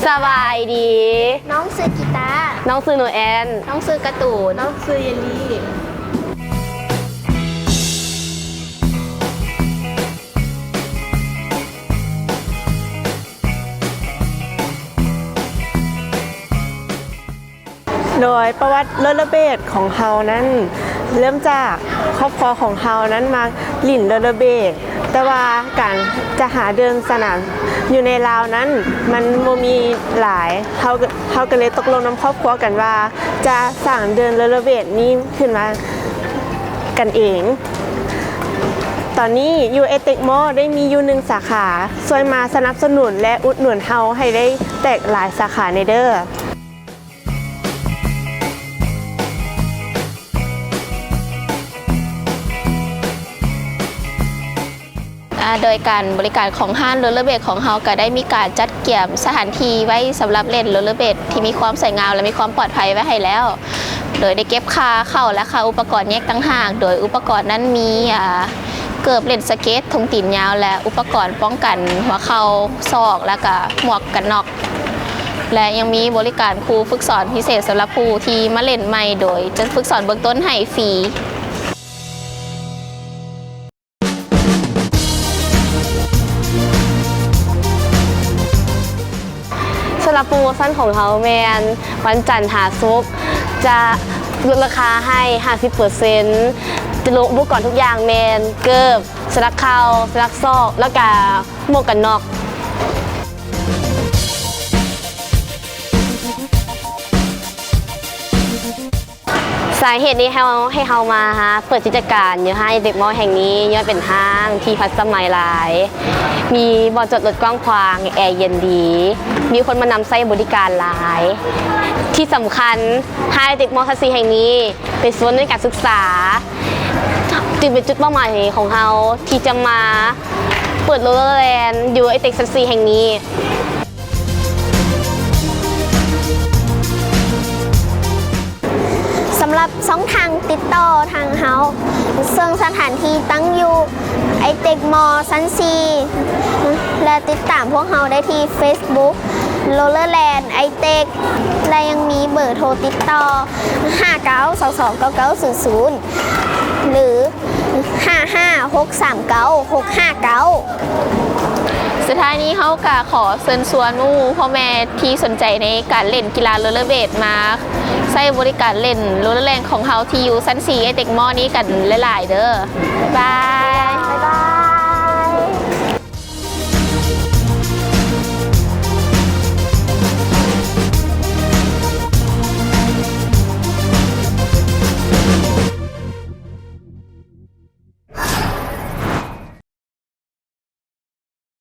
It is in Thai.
สบายดีน้องซื้อกีตาร์น้องซื้อหนูแอน น้องซื้อการ์ตูนน้องซื้อเยลลี่โดยประวัติโรลเลอร์เบดของเฮานั้นเริ่มจากครอบครัวของเฮานั้นมาหลิ่นโรลเลอร์เบดแต่ว่าการจะหาเดินสนามอยู่ในลาวนั้นมันบ่มีหลายเฮาก็เลยตกลงนำครอบครัวกันว่าจะสร้างเดินโรลเลอร์เบดนี้ขึ้นมากันเองตอนนี้อยู่เอเต็กมอได้มีอยู่1สาขาช่วยมาสนับสนุนและอุดหนุนเฮาให้ได้แตกหลายสาขาในเด้อโดยการบริการของห้างโรลเลอร์เบดของเฮาก็ได้มีการจัดเกี่ยมสถานที่ไว้สำหรับเล่นโรลเลอร์เบดที่มีความสวยงามและมีความปลอดภัยไว้ให้แล้วโดยได้เก็บค่าเข้าและค่าอุปกรณ์แยกต่างหากโดยอุปกรณ์นั้นมีเกือบเล่นสเก็ตธงตีนยาวและอุปกรณ์ป้องกันหัวเข่าศอกและก็หมวกกันน็อกและยังมีบริการครูฝึกสอนพิเศษสำหรับผู้ที่มาเล่นใหม่โดยจะฝึกสอนเบื้องต้นให้ฟรีสำหรับโปรโมชั่นของเขาแมนวันจันทร์หาซุกจะลดราคาให้ 50% จะลงอุปกรณ์ทุกอย่างแมนเกิบสลักเข่าสลักซอกแล้วก็หมวกกันน็อกสาเหตุนี้ให้เฮามาเปิดกิจการอยู่ให้เด็กมอแห่งนี้ย้อนเป็นห้างที่พัฒสมัยหลายมีบ่อจอดรถกว้างขวางแอร์เย็นดีมีคนมานำใช้บริการหลายที่สำคัญให้เด็กมอทัศนีแห่งนี้เป็นส่วนในการศึกษาจึงเป็นจุดเป้าหมายของเฮาที่จะมาเปิดโรลเลอร์แลนด์อยู่ไอเต็กซัสซีแห่งนี้สำหรับช่องทางติดต่อทางเฮาซึ่งสถานที่ตั้งอยู่ไอเต็กมอชั้นซีและติดตามพวกเฮาได้ที่ Facebook โรลเลอร์แลนด์ไอเต็กและยังมีเบอร์โทรติดต่อ 59229900 หรือ 556396659สุดท้ายนี้เขาก็ขอเชิญชวนพ่อแม่ที่สนใจในการเล่นกีฬาโรลเลอร์เบดมาใช้บริการเล่นโรลเลอร์แลนด์ของเขาที่อยู่ชั้น4ไอเต็กมอนี้กันหลายๆเด้อบ๊ายบาย